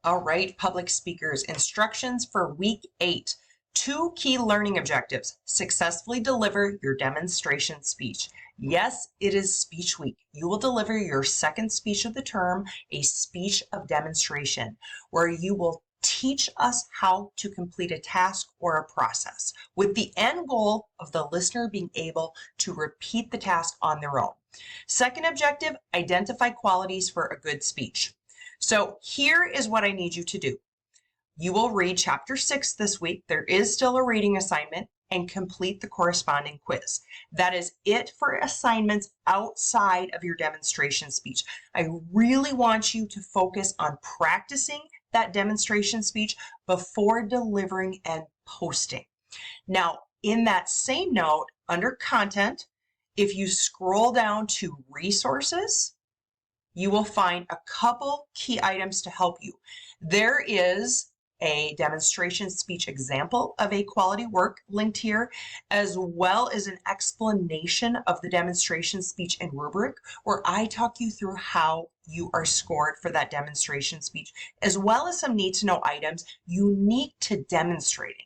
All right, public speakers, instructions for week 8. 2 key learning objectives. Successfully deliver your demonstration speech. Yes, it is speech week. You will deliver your second speech of the term, a speech of demonstration, where you will teach us how to complete a task or a process, with the end goal of the listener being able to repeat the task on their own. Second objective, identify qualities for a good speech. So here is what I need you to do. You will read chapter 6 this week. There is still a reading assignment, and complete the corresponding quiz. That is it for assignments outside of your demonstration speech. I really want you to focus on practicing that demonstration speech before delivering and posting. Now, in that same note, under content, if you scroll down to resources, you will find a couple key items to help you. There is a demonstration speech example of a quality work linked here, as well as an explanation of the demonstration speech and rubric, where I talk you through how you are scored for that demonstration speech, as well as some need to know items unique to demonstrating.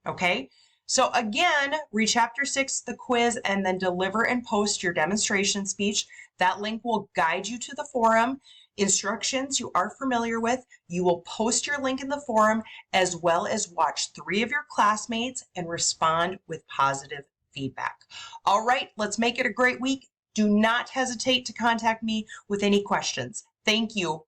Okay? So again, read chapter 6, the quiz, and then deliver and post your demonstration speech. That link will guide you to the forum. Instructions you are familiar with. You will post your link in the forum, as well as watch 3 of your classmates and respond with positive feedback. All right, let's make it a great week. Do not hesitate to contact me with any questions. Thank you.